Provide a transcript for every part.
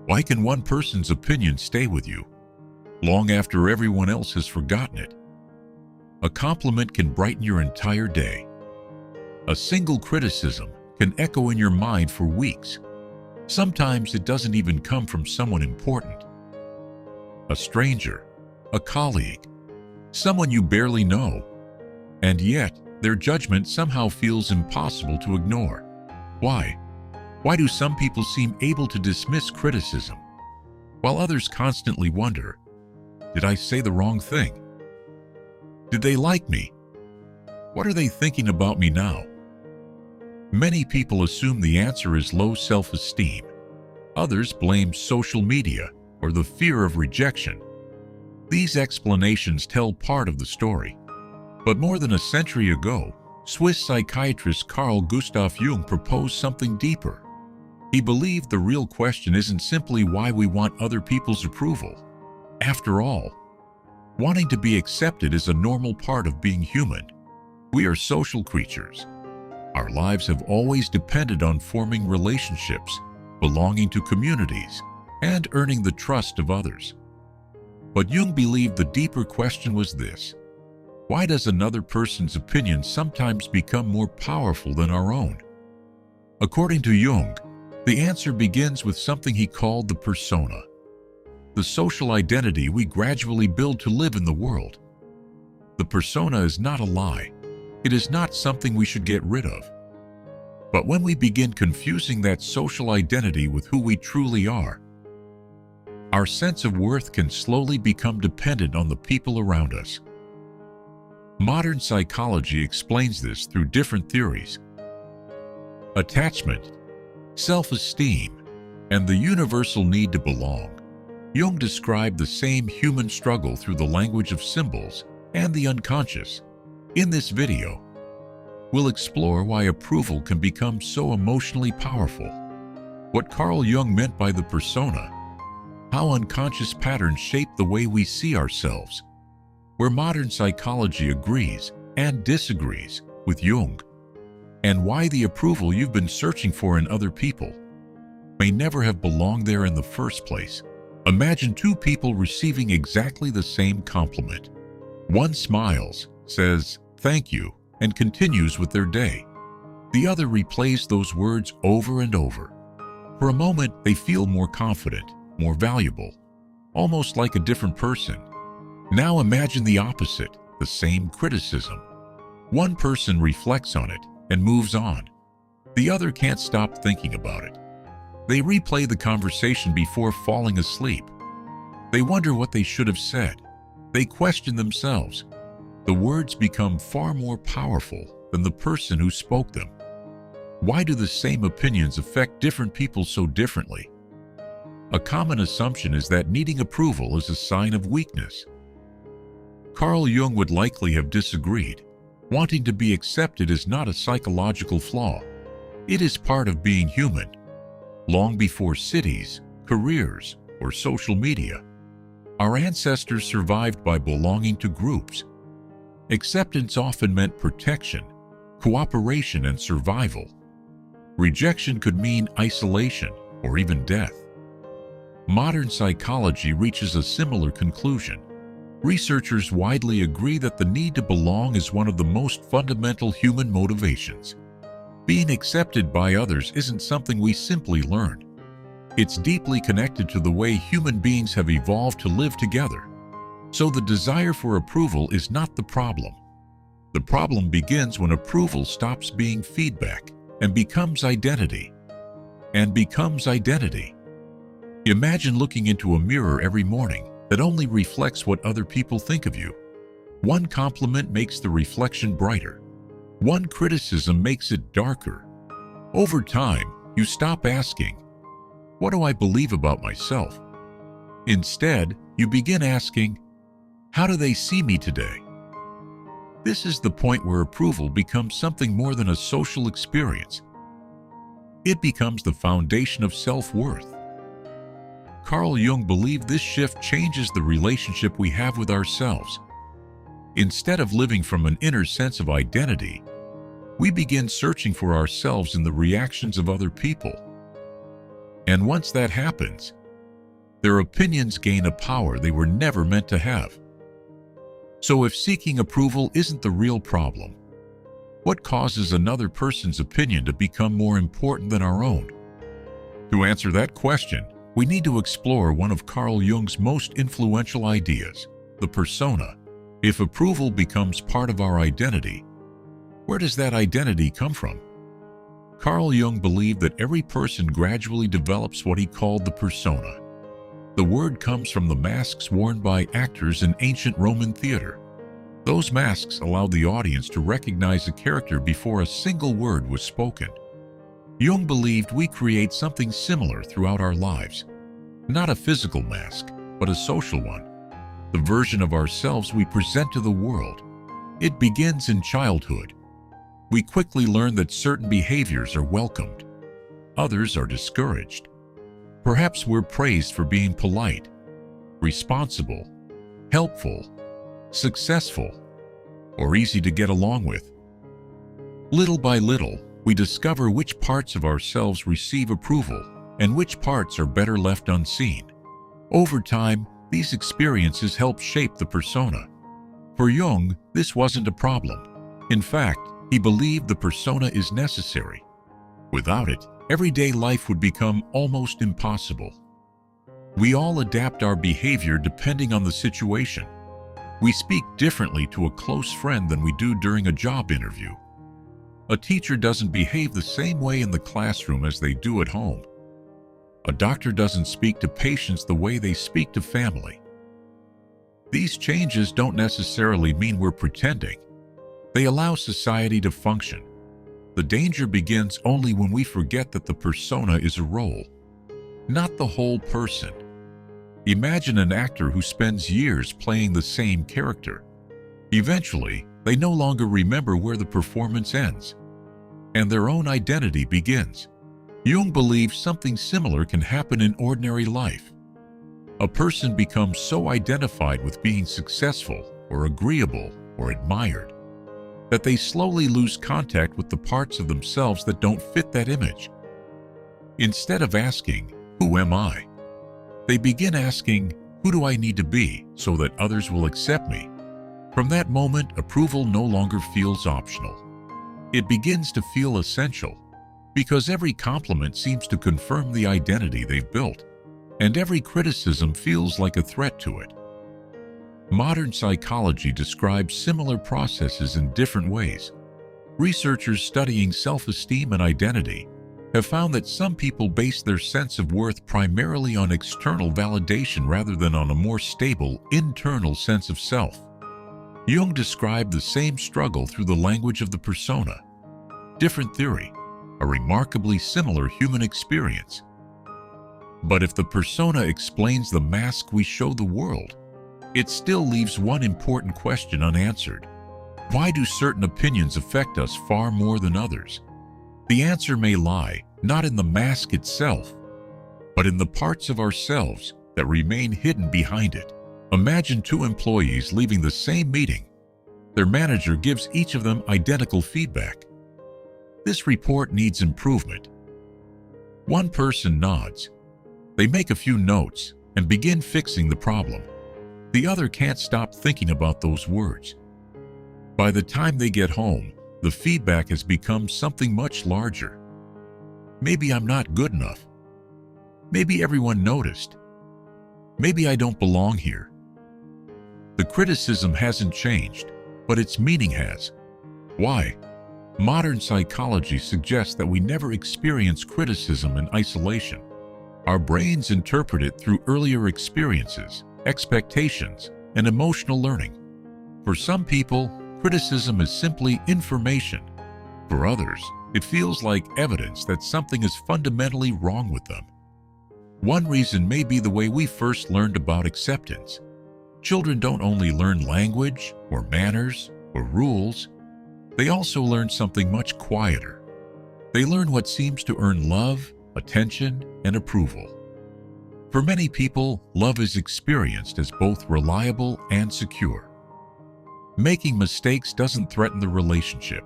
Why can one person's opinion stay with you long after everyone else has forgotten it? A compliment can brighten your entire day. A single criticism can echo in your mind for weeks. Sometimes it doesn't even come from someone important. A stranger, a colleague, someone you barely know, and yet their judgment somehow feels impossible to ignore. Why? Why do some people seem able to dismiss criticism, while others constantly wonder, did I say the wrong thing? Did they like me? What are they thinking about me now? Many people assume the answer is low self-esteem. Others blame social media or the fear of rejection. These explanations tell part of the story. But more than a century ago, Swiss psychiatrist Carl Gustav Jung proposed something deeper. He believed the real question isn't simply why we want other people's approval. After all, wanting to be accepted is a normal part of being human. We are social creatures. Our lives have always depended on forming relationships, belonging to communities, and earning the trust of others. But Jung believed the deeper question was this: why does another person's opinion sometimes become more powerful than our own? According to Jung, the answer begins with something he called the persona, the social identity we gradually build to live in the world. The persona is not a lie. It is not something we should get rid of. But when we begin confusing that social identity with who we truly are, our sense of worth can slowly become dependent on the people around us. Modern psychology explains this through different theories. Attachment, self-esteem, and the universal need to belong. Jung described the same human struggle through the language of symbols and the unconscious. In this video, we'll explore why approval can become so emotionally powerful, what Carl Jung meant by the persona, how unconscious patterns shape the way we see ourselves, where modern psychology agrees and disagrees with Jung, and why the approval you've been searching for in other people may never have belonged there in the first place. Imagine two people receiving exactly the same compliment. One smiles, says, "Thank you," and continues with their day. The other replays those words over and over. For a moment, they feel more confident, more valuable, almost like a different person. Now imagine the opposite, the same criticism. One person reflects on it and moves on. The other can't stop thinking about it. They replay the conversation before falling asleep. They wonder what they should have said. They question themselves. The words become far more powerful than the person who spoke them. Why do the same opinions affect different people so differently? A common assumption is that needing approval is a sign of weakness. Carl Jung would likely have disagreed. Wanting to be accepted is not a psychological flaw. It is part of being human. Long before cities, careers, or social media, our ancestors survived by belonging to groups. Acceptance often meant protection, cooperation, and survival. Rejection could mean isolation or even death. Modern psychology reaches a similar conclusion. Researchers widely agree that the need to belong is one of the most fundamental human motivations. Being accepted by others isn't something we simply learn. It's deeply connected to the way human beings have evolved to live together. So the desire for approval is not the problem. The problem begins when approval stops being feedback and becomes identity. Imagine looking into a mirror every morning that only reflects what other people think of you. One compliment makes the reflection brighter. One criticism makes it darker. Over time, you stop asking, "What do I believe about myself?" Instead, you begin asking, "How do they see me today?" This is the point where approval becomes something more than a social experience. It becomes the foundation of self-worth. Carl Jung believed this shift changes the relationship we have with ourselves. Instead of living from an inner sense of identity, we begin searching for ourselves in the reactions of other people. And once that happens, Their opinions gain a power they were never meant to have. So if seeking approval isn't the real problem, what causes another person's opinion to become more important than our own? To answer that question, we need to explore one of Carl Jung's most influential ideas, the persona. If approval becomes part of our identity, where does that identity come from? Carl Jung believed that every person gradually develops what he called the persona. The word comes from the masks worn by actors in ancient Roman theater. Those masks allowed the audience to recognize a character before a single word was spoken. Jung believed we create something similar throughout our lives. Not a physical mask, but a social one. The version of ourselves we present to the world. It begins in childhood. We quickly learn that certain behaviors are welcomed. Others are discouraged. Perhaps we're praised for being polite, responsible, helpful, successful, or easy to get along with. Little by little, we discover which parts of ourselves receive approval and which parts are better left unseen. Over time, these experiences help shape the persona. For Jung, this wasn't a problem. In fact, he believed the persona is necessary. Without it, everyday life would become almost impossible. We all adapt our behavior depending on the situation. We speak differently to a close friend than we do during a job interview. A teacher doesn't behave the same way in the classroom as they do at home. A doctor doesn't speak to patients the way they speak to family. These changes don't necessarily mean we're pretending. They allow society to function. The danger begins only when we forget that the persona is a role, not the whole person. Imagine an actor who spends years playing the same character. Eventually, they no longer remember where the performance ends, and their own identity begins. Jung believed something similar can happen in ordinary life. A person becomes so identified with being successful or agreeable or admired that they slowly lose contact with the parts of themselves that don't fit that image. Instead of asking, "Who am I?" they begin asking, "Who do I need to be so that others will accept me?" From that moment, approval no longer feels optional. It begins to feel essential, because every compliment seems to confirm the identity they've built, and every criticism feels like a threat to it. Modern psychology describes similar processes in different ways. Researchers studying self-esteem and identity have found that some people base their sense of worth primarily on external validation rather than on a more stable, internal sense of self. Jung described the same struggle through the language of the persona. Different theory, a remarkably similar human experience. But if the persona explains the mask we show the world, it still leaves one important question unanswered. Why do certain opinions affect us far more than others? The answer may lie not in the mask itself, but in the parts of ourselves that remain hidden behind it. Imagine two employees leaving the same meeting. Their manager gives each of them identical feedback. This report needs improvement. One person nods. They make a few notes and begin fixing the problem. The other can't stop thinking about those words. By the time they get home, the feedback has become something much larger. Maybe I'm not good enough. Maybe everyone noticed. Maybe I don't belong here. The criticism hasn't changed, but its meaning has. Why? Modern psychology suggests that we never experience criticism in isolation. Our brains interpret it through earlier experiences, expectations, and emotional learning. For some people, criticism is simply information. For others, it feels like evidence that something is fundamentally wrong with them. One reason may be the way we first learned about acceptance. Children don't only learn language or manners or rules, they also learn something much quieter. They learn what seems to earn love, attention, and approval. For many people, love is experienced as both reliable and secure. Making mistakes doesn't threaten the relationship.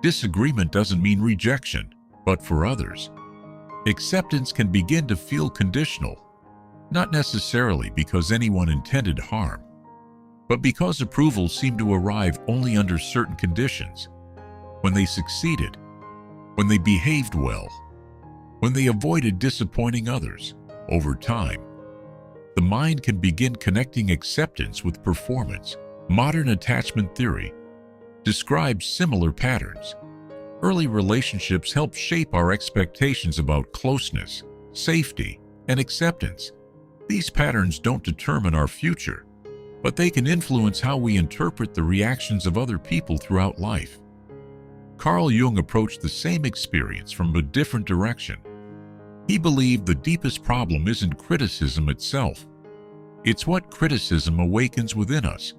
Disagreement doesn't mean rejection, but for others, acceptance can begin to feel conditional. not necessarily because anyone intended harm, but because approval seemed to arrive only under certain conditions: when they succeeded, when they behaved well, when they avoided disappointing others. Over time, the mind can begin connecting acceptance with performance. Modern attachment theory describes similar patterns. Early relationships help shape our expectations about closeness, safety, and acceptance. These patterns don't determine our future, but they can influence how we interpret the reactions of other people throughout life. Carl Jung approached the same experience from a different direction. He believed the deepest problem isn't criticism itself. It's what criticism awakens within us,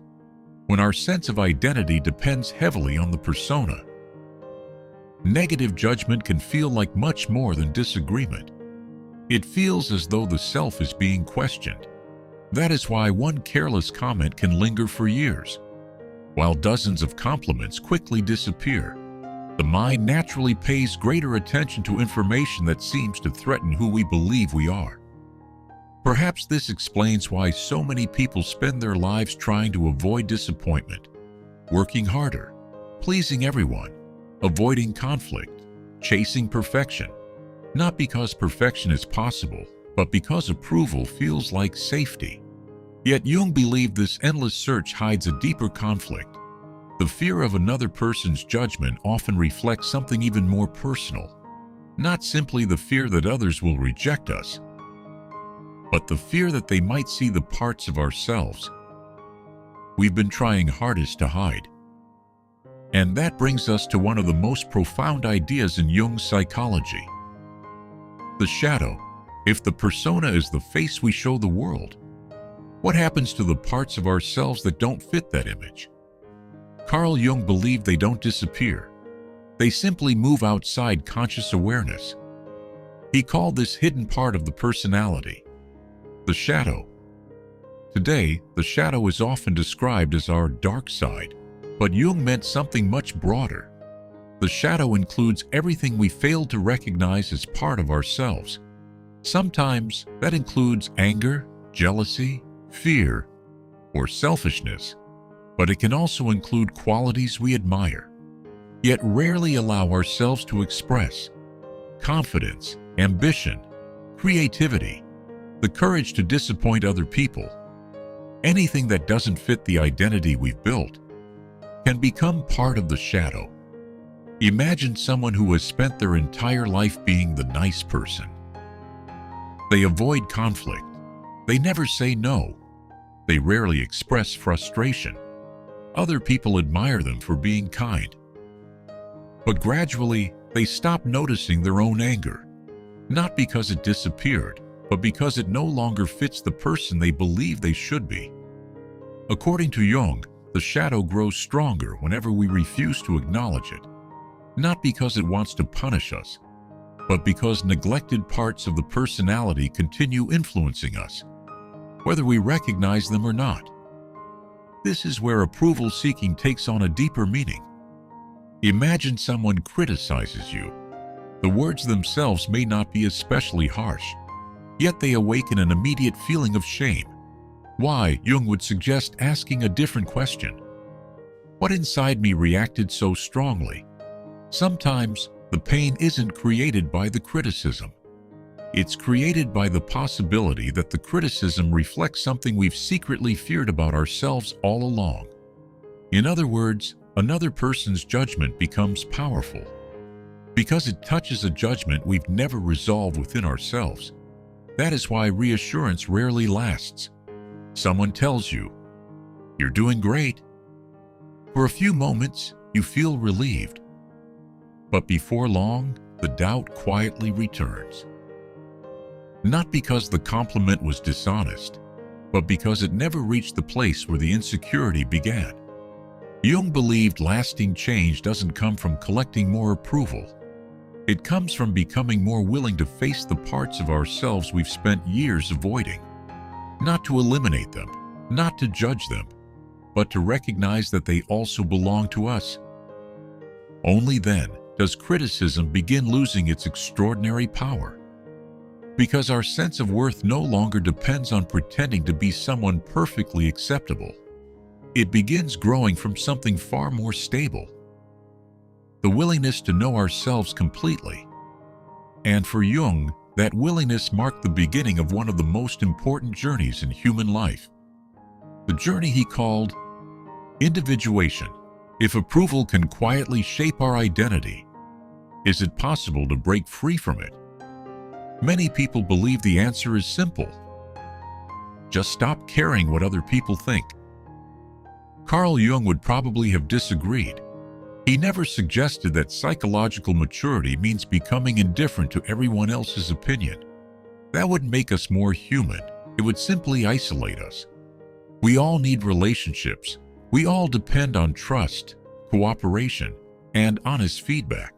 when our sense of identity depends heavily on the persona. Negative judgment can feel like much more than disagreement. It feels as though the self is being questioned. That is why one careless comment can linger for years, while dozens of compliments quickly disappear. The mind naturally pays greater attention to information that seems to threaten who we believe we are. Perhaps this explains why so many people spend their lives trying to avoid disappointment, working harder, pleasing everyone, avoiding conflict, chasing perfection. Not because perfection is possible, but because approval feels like safety. Yet Jung believed this endless search hides a deeper conflict. The fear of another person's judgment often reflects something even more personal. Not simply the fear that others will reject us, but the fear that they might see the parts of ourselves we've been trying hardest to hide. And that brings us to one of the most profound ideas in Jung's psychology: the shadow. If the persona is the face we show the world, what happens to the parts of ourselves that don't fit that image? Carl Jung believed they don't disappear. They simply move outside conscious awareness. He called this hidden part of the personality the shadow. Today, the shadow is often described as our dark side, but Jung meant something much broader. The shadow includes everything we fail to recognize as part of ourselves. Sometimes that includes anger, jealousy, fear, or selfishness, but it can also include qualities we admire, yet rarely allow ourselves to express: confidence, ambition, creativity, the courage to disappoint other people. Anything that doesn't fit the identity we've built can become part of the shadow. Imagine someone who has spent their entire life being the nice person. They avoid conflict. They never say no. They rarely express frustration. Other people admire them for being kind. But gradually, they stop noticing their own anger, not because it disappeared, but because it no longer fits the person they believe they should be. According to Jung, the shadow grows stronger whenever we refuse to acknowledge it, not because it wants to punish us, but because neglected parts of the personality continue influencing us, whether we recognize them or not. This is where approval seeking takes on a deeper meaning. Imagine someone criticizes you. The words themselves may not be especially harsh, yet they awaken an immediate feeling of shame. Why? Jung would suggest asking a different question. What inside me reacted so strongly? Sometimes the pain isn't created by the criticism. It's created by the possibility that the criticism reflects something we've secretly feared about ourselves all along. In other words, another person's judgment becomes powerful because it touches a judgment we've never resolved within ourselves. That is why reassurance rarely lasts. Someone tells you, "You're doing great." For a few moments, you feel relieved. But before long, the doubt quietly returns. Not because the compliment was dishonest, but because it never reached the place where the insecurity began. Jung believed lasting change doesn't come from collecting more approval. It comes from becoming more willing to face the parts of ourselves we've spent years avoiding. Not to eliminate them, not to judge them, but to recognize that they also belong to us. Only then does criticism begin losing its extraordinary power. because our sense of worth no longer depends on pretending to be someone perfectly acceptable. It begins growing from something far more stable: the willingness to know ourselves completely. And for Jung, that willingness marked the beginning of one of the most important journeys in human life, the journey he called individuation. If approval can quietly shape our identity, is it possible to break free from it? Many people believe the answer is simple: just stop caring what other people think. Carl Jung would probably have disagreed. He never suggested that psychological maturity means becoming indifferent to everyone else's opinion. That wouldn't make us more human. It would simply isolate us. We all need relationships. We all depend on trust, cooperation, and honest feedback.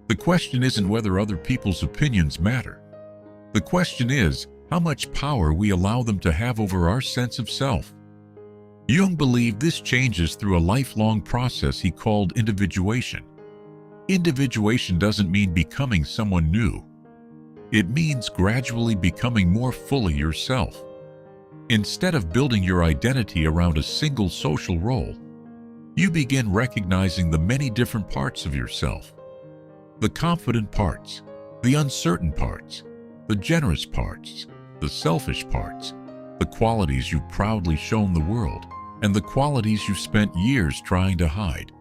The question isn't whether other people's opinions matter. The question is how much power we allow them to have over our sense of self. Jung believed this changes through a lifelong process he called individuation. Individuation doesn't mean becoming someone new. It means gradually becoming more fully yourself. Instead of building your identity around a single social role, you begin recognizing the many different parts of yourself: the confident parts, the uncertain parts, the generous parts, the selfish parts, the qualities you've proudly shown the world, and the qualities you've spent years trying to hide.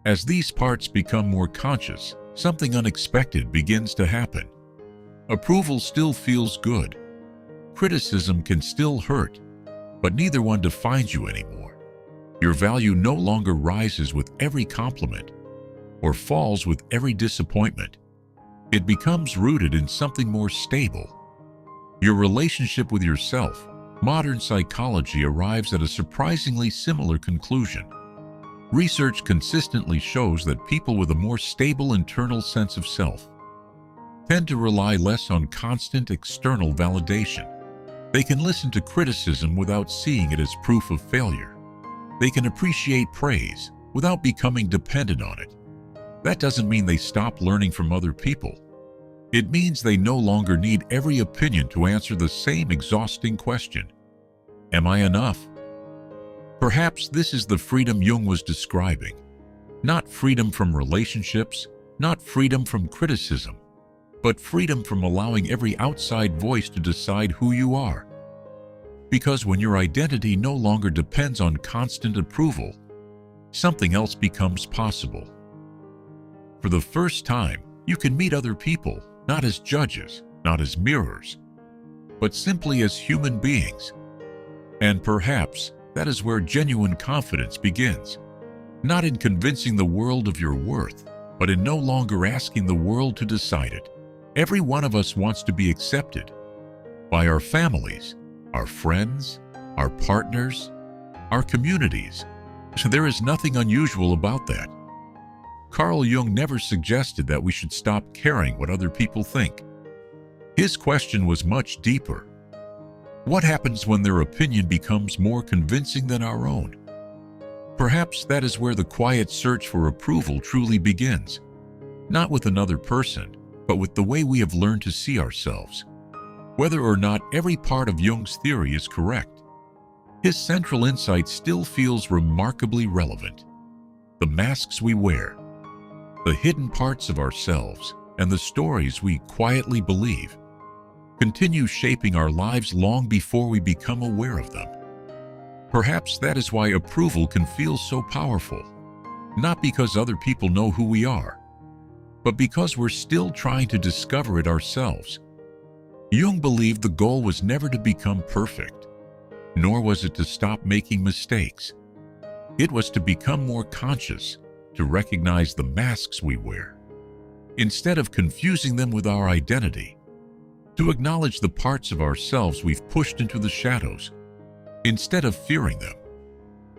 As these parts become more conscious, something unexpected begins to happen. Approval still feels good. Criticism can still hurt, but neither one defines you anymore. Your value no longer rises with every compliment or falls with every disappointment. It becomes rooted in something more stable: your relationship with yourself. Modern psychology arrives at a surprisingly similar conclusion. Research consistently shows that people with a more stable internal sense of self tend to rely less on constant external validation. They can listen to criticism without seeing it as proof of failure. They can appreciate praise without becoming dependent on it. That doesn't mean they stop learning from other people. It means they no longer need every opinion to answer the same exhausting question: am I enough? Perhaps this is the freedom Jung was describing. Not freedom from relationships, not freedom from criticism, but freedom from allowing every outside voice to decide who you are. Because when your identity no longer depends on constant approval, something else becomes possible. For the first time, you can meet other people, not as judges, not as mirrors, but simply as human beings. And perhaps that is where genuine confidence begins. Not in convincing the world of your worth, but in no longer asking the world to decide it. Every one of us wants to be accepted by our families, our friends, our partners, our communities. So there is nothing unusual about that. Carl Jung never suggested that we should stop caring what other people think. His question was much deeper. What happens when their opinion becomes more convincing than our own? Perhaps that is where the quiet search for approval truly begins. Not with another person, but with the way we have learned to see ourselves. Whether or not every part of Jung's theory is correct, his central insight still feels remarkably relevant. The masks we wear, the hidden parts of ourselves, and the stories we quietly believe continue shaping our lives long before we become aware of them. Perhaps that is why approval can feel so powerful. Not because other people know who we are, but because we're still trying to discover it ourselves. Jung believed the goal was never to become perfect, nor was it to stop making mistakes. It was to become more conscious, to recognize the masks we wear, instead of confusing them with our identity, to acknowledge the parts of ourselves we've pushed into the shadows, instead of fearing them,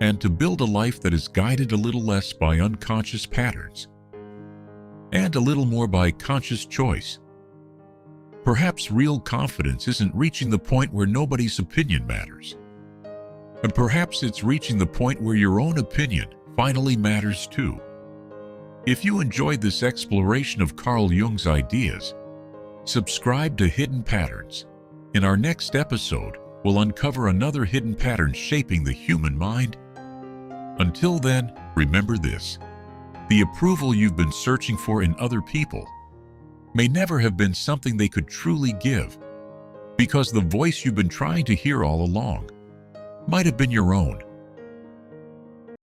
and to build a life that is guided a little less by unconscious patterns and a little more by conscious choice. Perhaps real confidence isn't reaching the point where nobody's opinion matters, but perhaps it's reaching the point where your own opinion finally matters too. If you enjoyed this exploration of Carl Jung's ideas, Subscribe to Hidden Patterns. In our next episode, we'll uncover another hidden pattern shaping the human mind. Until then, remember this: the approval you've been searching for in other people may never have been something they could truly give, because the voice you've been trying to hear all along might have been your own.